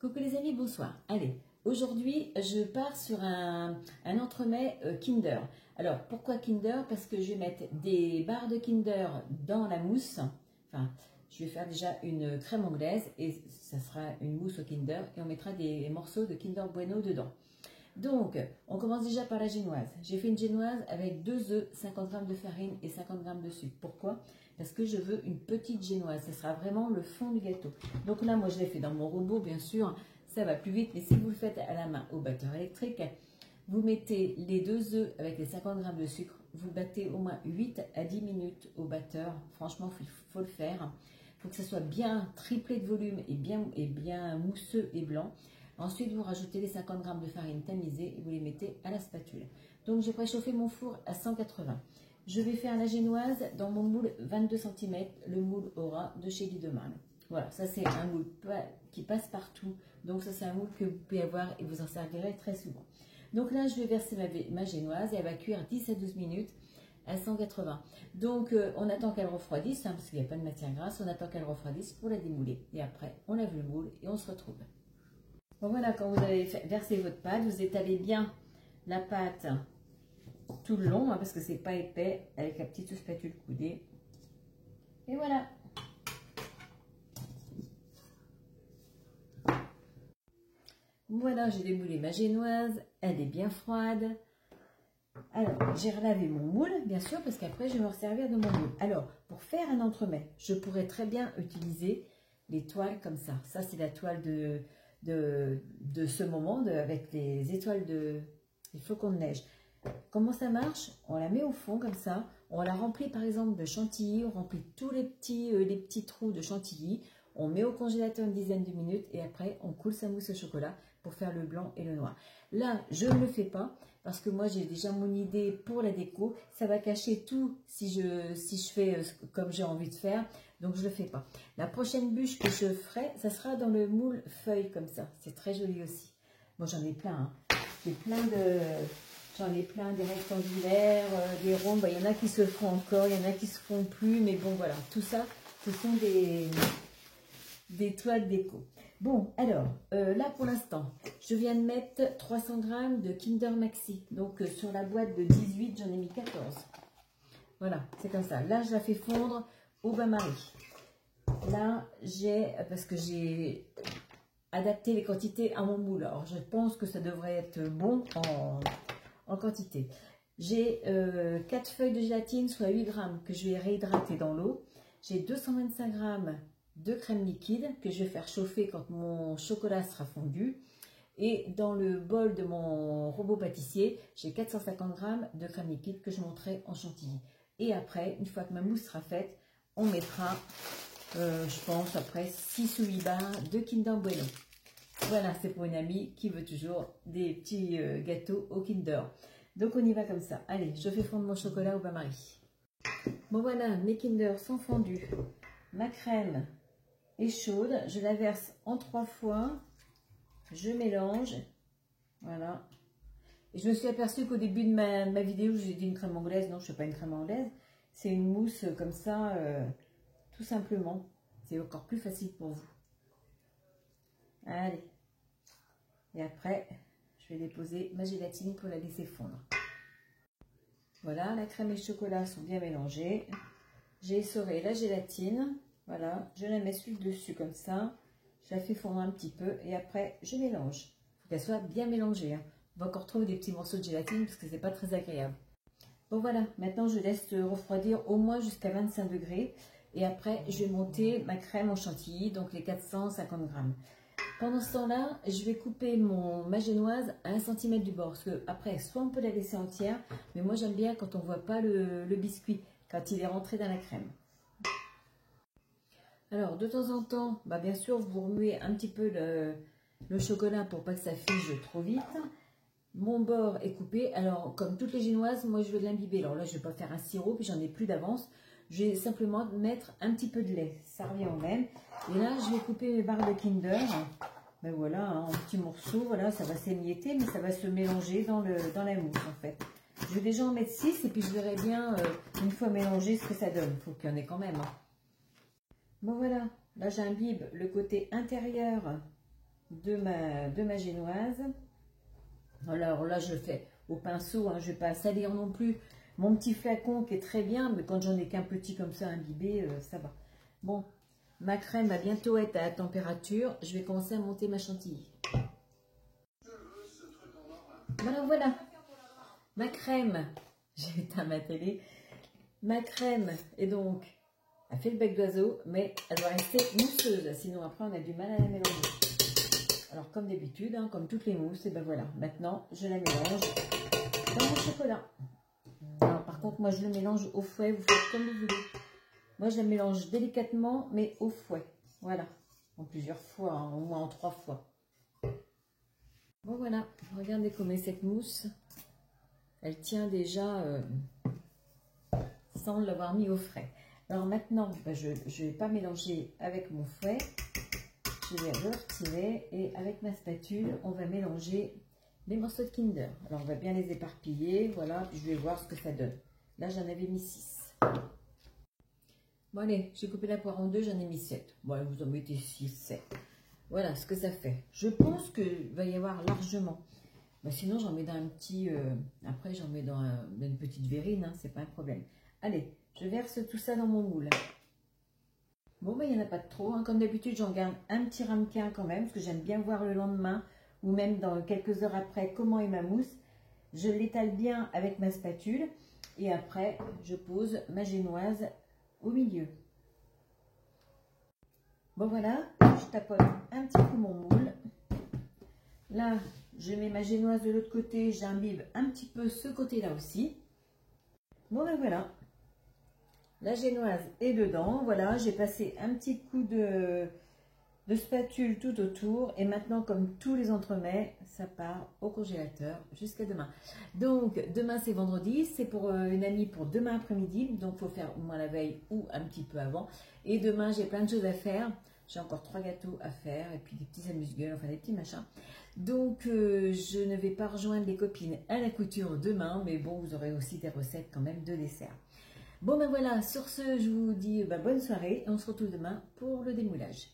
Coucou les amis, bonsoir. Allez, aujourd'hui je pars sur un entremets Kinder. Alors pourquoi Kinder? Parce que je vais mettre des barres de Kinder dans la mousse. Enfin, je vais faire déjà une crème anglaise et ça sera une mousse au Kinder et on mettra des morceaux de Kinder Bueno dedans. Donc, on commence déjà par la génoise. J'ai fait une génoise avec 2 œufs, 50 g de farine et 50 g de sucre. Pourquoi? Parce que je veux une petite génoise. Ce sera vraiment le fond du gâteau. Donc là, moi, je l'ai fait dans mon robot, bien sûr. Ça va plus vite. Mais si vous le faites à la main au batteur électrique, vous mettez les 2 œufs avec les 50 g de sucre. Vous battez au moins 8 à 10 minutes au batteur. Franchement, il faut le faire. Il faut que ça soit bien triplé de volume et bien mousseux et blanc. Ensuite, vous rajoutez les 50 g de farine tamisée et vous les mettez à la spatule. Donc, j'ai préchauffé mon four à 180. Je vais faire la génoise dans mon moule 22 cm, le moule Aura de chez Guideman. Voilà, ça c'est un moule qui passe partout. Donc, ça c'est un moule que vous pouvez avoir et vous en servirez très souvent. Donc là, je vais verser ma génoise et elle va cuire 10 à 12 minutes à 180. Donc, on attend qu'elle refroidisse, parce qu'il n'y a pas de matière grasse. On attend qu'elle refroidisse pour la démouler. Et après, on lave le moule et on se retrouve. Bon voilà, quand vous avez versé votre pâte, vous étalez bien la pâte tout le long, parce que c'est pas épais, avec la petite spatule coudée. Et voilà. Voilà, j'ai démoulé ma génoise, elle est bien froide. Alors, j'ai relavé mon moule, bien sûr, parce qu'après, je vais me resservir de mon moule. Alors, pour faire un entremets, je pourrais très bien utiliser les toiles comme ça. Ça, c'est la toile de ce moment avec les étoiles des flocons de neige. Comment ça marche? On la met au fond comme ça, on la remplit par exemple de chantilly, on remplit tous les petits trous de chantilly, on met au congélateur une dizaine de minutes et après on coule sa mousse au chocolat pour faire le blanc et le noir. Là, je ne le fais pas parce que moi j'ai déjà mon idée pour la déco, ça va cacher tout si je fais comme j'ai envie de faire. Donc, je ne le fais pas. La prochaine bûche que je ferai, ça sera dans le moule feuille comme ça. C'est très joli aussi. Bon, j'en ai plein. Hein. J'en ai plein des rectangulaires, des ronds. Il y en a qui se font encore, il y en a qui se font plus. Mais bon, voilà. Tout ça, ce sont des toiles déco. Bon, alors, là pour l'instant, je viens de mettre 300 g de Kinder Maxi. Donc, sur la boîte de 18, j'en ai mis 14. Voilà, c'est comme ça. Là, je la fais fondre au bain-marie. Là, parce que j'ai adapté les quantités à mon moule. Alors, je pense que ça devrait être bon en quantité. J'ai 4 feuilles de gélatine, soit 8 g, que je vais réhydrater dans l'eau. J'ai 225 g de crème liquide que je vais faire chauffer quand mon chocolat sera fondu. Et dans le bol de mon robot pâtissier, j'ai 450 g de crème liquide que je monterai en chantilly. Et après, une fois que ma mousse sera faite, on mettra, je pense, après 6 ou 8 barres de Kinder Bueno. Voilà, c'est pour une amie qui veut toujours des petits gâteaux au Kinder. Donc, on y va comme ça. Allez, je fais fondre mon chocolat au bain-marie. Bon, voilà, mes Kinder sont fondus. Ma crème est chaude. Je la verse en 3 fois. Je mélange. Voilà. Et je me suis aperçue qu'au début de ma vidéo, j'ai dit une crème anglaise. Non, je ne fais pas une crème anglaise. C'est une mousse comme ça, tout simplement. C'est encore plus facile pour vous. Allez. Et après, je vais déposer ma gélatine pour la laisser fondre. Voilà, la crème et le chocolat sont bien mélangés. J'ai essoré la gélatine. Voilà, je la mets sur le dessus comme ça. Je la fais fondre un petit peu et après, je mélange. Il faut qu'elle soit bien mélangée. Hein. On va encore trouver des petits morceaux de gélatine parce que c'est pas très agréable. Bon voilà, maintenant je laisse refroidir au moins jusqu'à 25 degrés. Et après, je vais monter ma crème en chantilly, donc les 450 g. Pendant ce temps-là, je vais couper ma génoise à 1 cm du bord. Parce que après, soit on peut la laisser entière, mais moi j'aime bien quand on ne voit pas le biscuit, quand il est rentré dans la crème. Alors, de temps en temps, bien sûr, vous remuez un petit peu le chocolat pour pas que ça fige trop vite. Mon bord est coupé. Alors, comme toutes les génoises, moi, je veux l'imbiber. Alors là, je ne vais pas faire un sirop, puis j'en ai plus d'avance. Je vais simplement mettre un petit peu de lait. Ça revient au même. Et là, je vais couper mes barres de Kinder. Ben voilà, hein, en petits morceaux. Voilà, ça va s'émietter, mais ça va se mélanger dans la mousse, en fait. Je vais déjà en mettre 6, et puis je verrai bien, une fois mélangé, ce que ça donne. Il faut qu'il y en ait quand même. Hein. Bon, voilà. Là, j'imbibe le côté intérieur de ma génoise. Alors là, je le fais au pinceau, hein, je ne vais pas salir non plus mon petit flacon qui est très bien, mais quand j'en ai qu'un petit comme ça imbibé, ça va. Bon, ma crème va bientôt être à la température. Je vais commencer à monter ma chantilly. Voilà, voilà. Ma crème, j'ai éteint ma télé. Ma crème est donc, elle fait le bec d'oiseau, mais elle doit rester mousseuse, sinon après on a du mal à la mélanger. Alors comme d'habitude, hein, comme toutes les mousses, et ben voilà, maintenant je la mélange dans mon chocolat. Alors par contre, moi je le mélange au fouet, vous faites comme vous voulez. Moi je la mélange délicatement, mais au fouet. Voilà, en plusieurs fois, hein, au moins en 3 fois. Bon voilà, regardez comment est cette mousse. Elle tient déjà sans l'avoir mis au frais. Alors maintenant, ben, je ne vais pas mélanger avec mon fouet. Je vais le retirer et avec ma spatule, on va mélanger les morceaux de Kinder. Alors on va bien les éparpiller, voilà, puis je vais voir ce que ça donne. Là j'en avais mis 6. Bon allez, j'ai coupé la poire en 2, j'en ai mis 7. Bon, vous en mettez 6, 7. Voilà ce que ça fait. Je pense qu'il va y avoir largement. Ben, sinon j'en mets dans un petit... après j'en mets dans une petite verrine, hein, c'est pas un problème. Allez, je verse tout ça dans mon moule. Bon, ben, il n'y en a pas de trop. Hein. Comme d'habitude, j'en garde un petit ramequin quand même, parce que j'aime bien voir le lendemain, ou même dans quelques heures après, comment est ma mousse. Je l'étale bien avec ma spatule, et après, je pose ma génoise au milieu. Bon, voilà, je tapote un petit peu mon moule. Là, je mets ma génoise de l'autre côté, j'imbibe un petit peu ce côté-là aussi. Bon, ben voilà. La génoise est dedans, voilà, j'ai passé un petit coup de spatule tout autour et maintenant comme tous les entremets, ça part au congélateur jusqu'à demain. Donc demain c'est vendredi, c'est pour une amie pour demain après-midi, donc il faut faire au moins la veille ou un petit peu avant. Et demain j'ai plein de choses à faire, j'ai encore 3 gâteaux à faire et puis des petits amuse-gueules, enfin des petits machins. Donc je ne vais pas rejoindre les copines à la couture demain, mais bon vous aurez aussi des recettes quand même de dessert. Bon ben voilà, sur ce, je vous dis bonne soirée et on se retrouve demain pour le démoulage.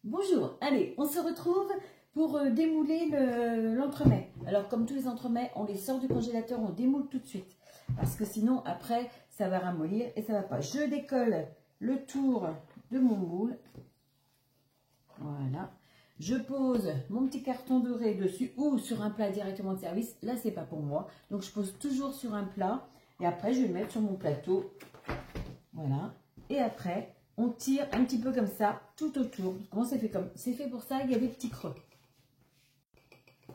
Bonjour, allez, on se retrouve pour démouler l'entremet. Alors comme tous les entremets, on les sort du congélateur, on démoule tout de suite. Parce que sinon, après, ça va ramollir et ça va pas. Je décolle le tour de mon moule. Voilà. Je pose mon petit carton doré dessus ou sur un plat directement de service. Là, c'est pas pour moi. Donc, je pose toujours sur un plat. Et après, je vais le mettre sur mon plateau. Voilà. Et après, on tire un petit peu comme ça, tout autour. Comment c'est fait comme? C'est fait pour ça, il y a des petits creux.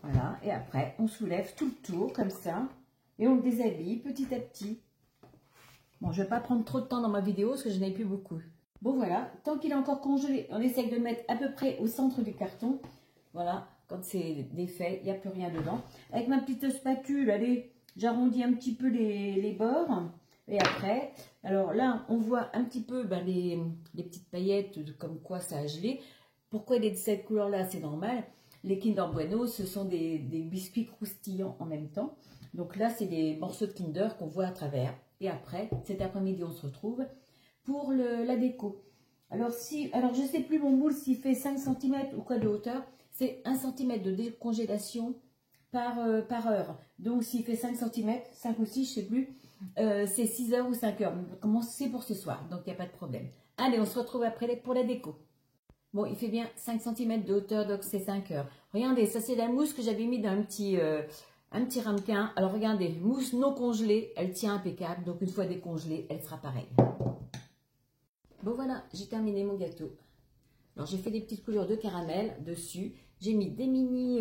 Voilà. Et après, on soulève tout le tour, comme ça. Et on le déshabille petit à petit. Bon, je ne vais pas prendre trop de temps dans ma vidéo, parce que je n'ai plus beaucoup. Bon, voilà. Tant qu'il est encore congelé, on essaye de le mettre à peu près au centre du carton. Voilà. Quand c'est défait, il n'y a plus rien dedans. Avec ma petite spatule, allez... J'arrondis un petit peu les bords. Et après, alors là, on voit un petit peu les petites paillettes comme quoi ça a gelé. Pourquoi il est de cette couleur-là? C'est normal. Les Kinder Bueno, ce sont des biscuits croustillants en même temps. Donc là, c'est des morceaux de Kinder qu'on voit à travers. Et après, cet après-midi, on se retrouve pour la déco. Alors, je ne sais plus mon moule s'il fait 5 cm ou quoi de hauteur. C'est 1 cm de décongélation par heure. Donc, s'il fait 5 cm, 5 ou 6, je ne sais plus, c'est 6 heures ou 5 heures. Comment c'est pour ce soir, donc il n'y a pas de problème. Allez, on se retrouve après pour la déco. Bon, il fait bien 5 cm de hauteur, donc c'est 5 heures. Regardez, ça c'est la mousse que j'avais mis dans un petit ramequin. Alors, regardez, mousse non congelée, elle tient impeccable. Donc, une fois décongelée, elle sera pareille. Bon, voilà, j'ai terminé mon gâteau. Alors, j'ai fait des petites couleurs de caramel dessus. J'ai mis des mini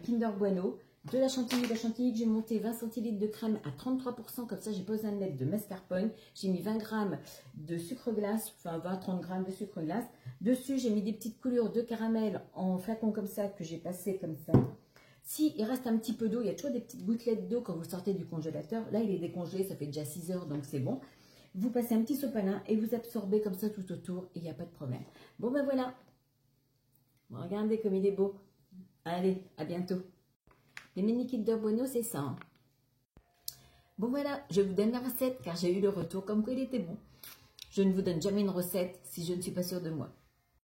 Kinder Bueno, de la chantilly que j'ai monté 20 centilitres de crème à 33%. Comme ça, j'ai pas besoin de mettre de mascarpone. J'ai mis 20 g de sucre glace, enfin 20-30 g de sucre glace. Dessus, j'ai mis des petites coulures de caramel en flacon comme ça, que j'ai passé comme ça. Si il reste un petit peu d'eau, il y a toujours des petites gouttelettes d'eau quand vous sortez du congélateur. Là, il est décongelé, ça fait déjà 6 heures, donc c'est bon. Vous passez un petit sopalin et vous absorbez comme ça tout autour et il n'y a pas de problème. Bon, ben voilà. Bon, regardez comme il est beau. Allez, à bientôt. Les mini Kinder Bueno, c'est ça. Hein. Bon, voilà, je vous donne la recette car j'ai eu le retour comme quoi il était bon. Je ne vous donne jamais une recette si je ne suis pas sûre de moi.